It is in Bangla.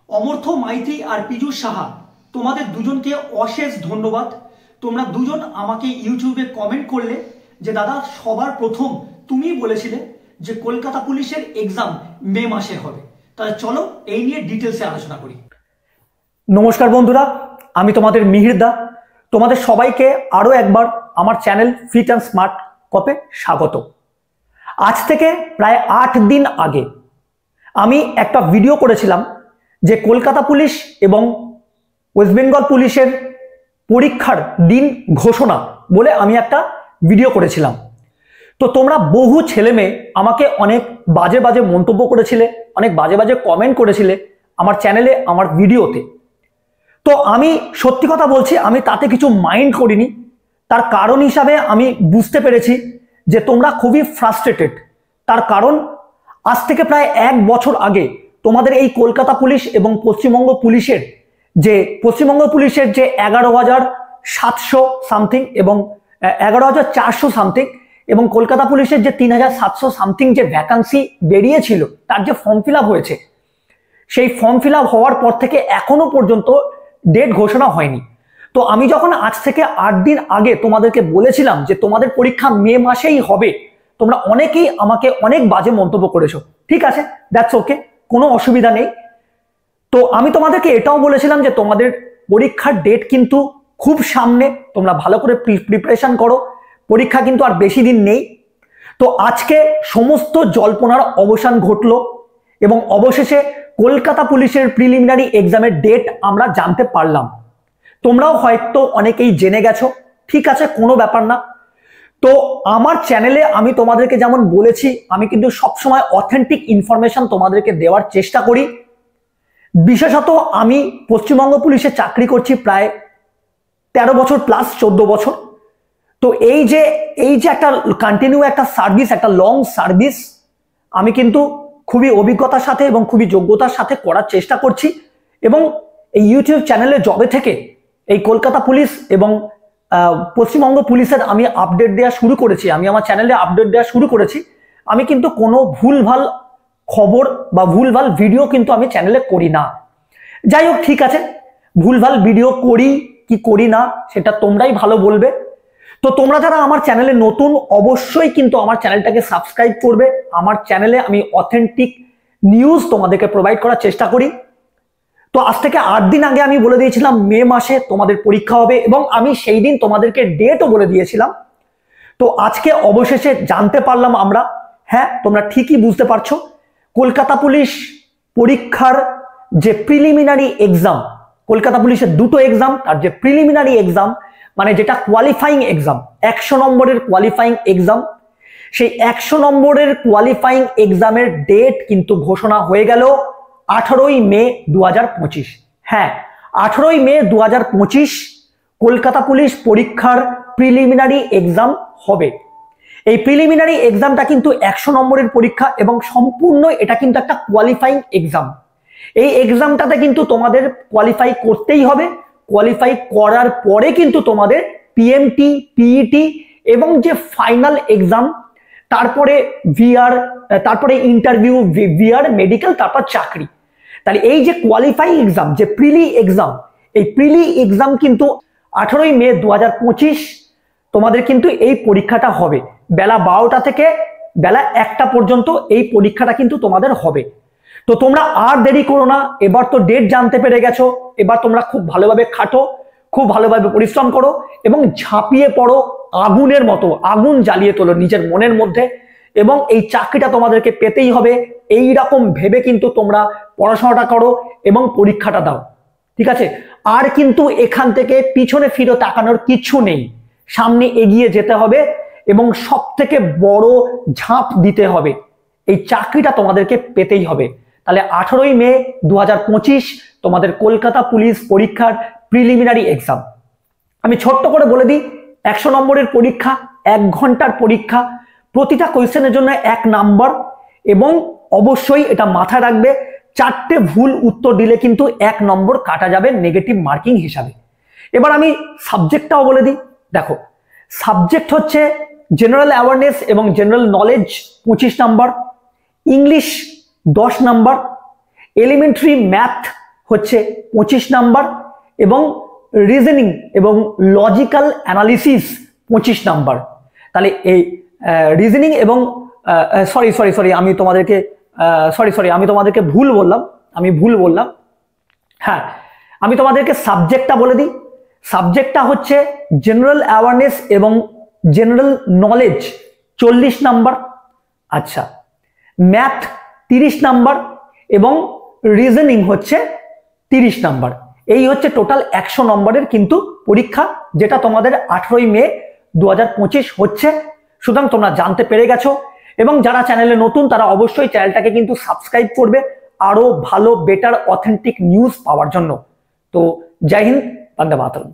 অমর্থ মাইতি আর পীযূষ সাহা, তোমাদের দুজনকে অশেষ ধন্যবাদ। তোমরা দুজন আমাকে ইউটিউবে কমেন্ট করলে যে দাদা সবার প্রথম তুমি বলেছিলে যে কলকাতা পুলিশের এক্সাম মে মাসে হবে। তাহলে চলো এই নিয়ে ডিটেলসে আলোচনা করি। নমস্কার বন্ধুরা, আমি তোমাদের মিহির দা। তোমাদের সবাইকে আরও একবার আমার চ্যানেল ফিট অ্যান্ড স্মার্ট কপে স্বাগত। আজ থেকে প্রায় 8 দিন আগে আমি একটা ভিডিও করেছিলাম যে কলকাতা পুলিশ এবং ওয়েস্ট বেঙ্গল পুলিশের পরীক্ষার দিন ঘোষণা বলে আমি একটা ভিডিও করেছিলাম। তো তোমরা বহু ছেলে মেয়ে আমাকে অনেক বাজে বাজে মন্তব্য করেছিলে, অনেক বাজে বাজে কমেন্ট করেছিলে আমার চ্যানেলে, আমার ভিডিওতে। তো আমি সত্যি কথা বলছি, আমি তাতে কিছু মাইন্ড করিনি। তার কারণ হিসাবে আমি বুঝতে পেরেছি যে তোমরা খুবই ফ্রাস্ট্রেটেড। তার কারণ আজ থেকে প্রায় 1 বছর আগে তোমাদের এই কলকাতা পুলিশ এবং পশ্চিমবঙ্গ পুলিশের যে 11,700 সামথিং এবং 11,400 সামথিং এবং কলকাতা পুলিশের যে 3,700 সামথিং যে ভ্যাকান্সি বেরিয়েছিল, তার যে ফর্ম ফিল আপ হয়েছে, সেই ফর্ম ফিল আপ হওয়ার পর থেকে এখনো পর্যন্ত ডেট ঘোষণা হয়নি। তো আমি যখন আজ থেকে 8 দিন আগে তোমাদেরকে বলেছিলাম যে তোমাদের পরীক্ষা মে মাসেই হবে, তোমরা অনেকেই আমাকে অনেক বাজে মন্তব্য করেছো। ঠিক আছে, দ্যাটস ওকে, কোনো অসুবিধা নেই। তো আমি তোমাদেরকে এটাও বলেছিলাম যে তোমাদের পরীক্ষার ডেট কিন্তু খুব সামনে, তোমরা ভালো করে প্রিপারেশন করো, পরীক্ষা কিন্তু আর বেশি দিন নেই। তো আজকে সমস্ত জল্পনার অবসান ঘটলো এবং অবশেষে কলকাতা পুলিশের প্রিলিমিনারি এক্সামের ডেট আমরা জানতে পারলাম। তোমরাও হয়তো অনেকেই জেনে গেছো, ঠিক আছে, কোনো ব্যাপার না। তো আমার চ্যানেলে আমি তোমাদেরকে যেমন বলেছি, আমি কিন্তু সবসময় অথেন্টিক ইনফরমেশন তোমাদেরকে দেওয়ার চেষ্টা করি। বিশেষত আমি পশ্চিমবঙ্গ পুলিশে চাকরি করছি প্রায় 13 বছর প্লাস 14 বছর। তো এই যে একটা কন্টিনিউ একটা সার্ভিস, একটা লং সার্ভিস আমি কিন্তু খুবই অভিজ্ঞতার সাথে এবং খুবই যোগ্যতার সাথে করার চেষ্টা করছি। এবং এই ইউটিউব চ্যানেলে জবে থেকে এই কলকাতা পুলিশ এবং পশ্চিমবঙ্গ পুলিশের আমি আপডেট দেওয়া শুরু করেছি, আমি আমার চ্যানেলে আপডেট দেওয়া শুরু করেছি। আমি কিন্তু কোনো ভুলভাল খবর বা ভুলভাল ভিডিও কিন্তু আমি চ্যানেলে করি না। যাই হোক, ঠিক আছে, ভুলভাল ভিডিও করি কি করি না সেটা তোমরাই ভালো বলবে। তো তোমরা যারা আমার চ্যানেলে নতুন, অবশ্যই কিন্তু আমার চ্যানেলটাকে সাবস্ক্রাইব করবে। আমার চ্যানেলে আমি অথেন্টিক নিউজ তোমাদেরকে প্রোভাইড করার চেষ্টা করি। তো আজ থেকে 8 দিন আগে আমি বলে দিয়েছিলাম মে মাসে তোমাদের পরীক্ষা হবে এবং আমি সেই দিন তোমাদেরকে ডেটও বলে দিয়েছিলাম। তো আজকে অবশেষে জানতে পারলাম আমরা, হ্যাঁ তোমরা ঠিকই বুঝতে পারছো, কলকাতা পুলিশ পরীক্ষার যে প্রিলিমিনারি এক্সাম, কলকাতা পুলিশের 2টো এক্সাম, তার যে প্রিলিমিনারি এক্সাম মানে যেটা কোয়ালিফাইং এক্সাম, 100 নম্বরের কোয়ালিফাইং এক্সাম, সেই 100 নম্বরের কোয়ালিফাইং এক্সামের ডেট কিন্তু ঘোষণা হয়ে গেল 18ই মে 2025। হ্যাঁ, 18ই মে 2025 কলকাতা পুলিশ পরীক্ষার প্রিলিমিনারি এক্সাম হবে। এই প্রিলিমিনারি এক্সামটা কিন্তু 100 নম্বরের পরীক্ষা এবং সম্পূর্ণ এটা কিন্তু একটা কোয়ালিফাইং এক্সাম। এই এক্সামটাতে কিন্তু তোমাদের কোয়ালিফাই করতেই হবে। কোয়ালিফাই করার পরে কিন্তু তোমাদের পিএমটি, পিইটি এবং যে ফাইনাল এক্সাম, তারপরে ভিআর, তারপরে ইন্টারভিউ, ভিআর, মেডিকেল, তারপর চাকরি। তাহলে এই যে কোয়ালিফাইং এক্সাম, যে প্রিলি এক্সাম, এই প্রিলি এক্সাম কিন্তু 18ই মে 2025 তোমাদের কিন্তু এই পরীক্ষাটা হবে। বেলা 12টা থেকে বেলা 1টা পর্যন্ত এই পরীক্ষাটা কিন্তু তোমাদের হবে। তো তোমরা আর দেরি করো না, এবার তো ডেট জানতে পেরে গেছো, এবার তোমরা খুব ভালোভাবে খাটো, খুব ভালোভাবে পরিশ্রম করো এবং ঝাঁপিয়ে পড়ো, আগুনের মতো আগুন জ্বালিয়ে তোলো নিজের মনের মধ্যে এবং এই চাকরিটা তোমাদেরকে পেতেই হবে। এই রকম ভেবে কিন্তু তোমরা পড়াশোনাটা করো এবং পরীক্ষাটা দাও, ঠিক আছে? আর কিন্তু এখান থেকে পিছনে ফিরে তাকানোর কিছু নেই, সামনে এগিয়ে যেতে হবে এবং সব থেকে বড় ঝাঁপ দিতে হবে। এই চাকরিটা তোমাদেরকে পেতেই হবে। তাহলে 18ই মে 2025 তোমাদের কলকাতা পুলিশ পরীক্ষার প্রিলিমিনারি এক্সাম। আমি ছোট্ট করে বলে দিই, 100 নম্বরের পরীক্ষা, 1 ঘন্টার পরীক্ষা, প্রতিটা কোয়েশ্চেনের জন্য 1 নাম্বার এবং অবশ্যই এটা মাথায় রাখবে, 4টে ভুল উত্তর দিলে কিন্তু 1 নম্বর কাটা যাবে নেগেটিভ মার্কিং হিসাবে। এবার আমি সাবজেক্টটাও বলে দিই। দেখো, সাবজেক্ট হচ্ছে জেনারেল অ্যাওয়ারনেস এবং general knowledge 25 number, English 10 number, elementary math হচ্ছে 25 নাম্বার এবং রিজনিং এবং লজিক্যাল অ্যানালিসিস 25 নাম্বার। তাহলে এই রিজনিং এবং সরি আমি তোমাদেরকে ভুল বললাম। হ্যাঁ, আমি তোমাদেরকে সাবজেক্টটা বলে দিই। সাবজেক্টটা হচ্ছে জেনারেল অ্যাওয়ারনেস এবং জেনারেল নলেজ 40 নাম্বার। আচ্ছা, ম্যাথ 30 নাম্বার এবং রিজনিং হচ্ছে 30 নাম্বার। এই হচ্ছে টোটাল 100 নম্বরের কিন্তু পরীক্ষা, যেটা তোমাদের 18ই মে 2025 হচ্ছে। সুতরাং তোমরা জানতে পেরে গেছো, এবং যারা চ্যানেলে নতুন তারা অবশ্যই চ্যানেলটাকে কিন্তু সাবস্ক্রাইব করবে আরো ভালো বেটার অথেন্টিক নিউজ পাওয়ার জন্য। তো জয় হিন্দ, বন্দে মাতরম।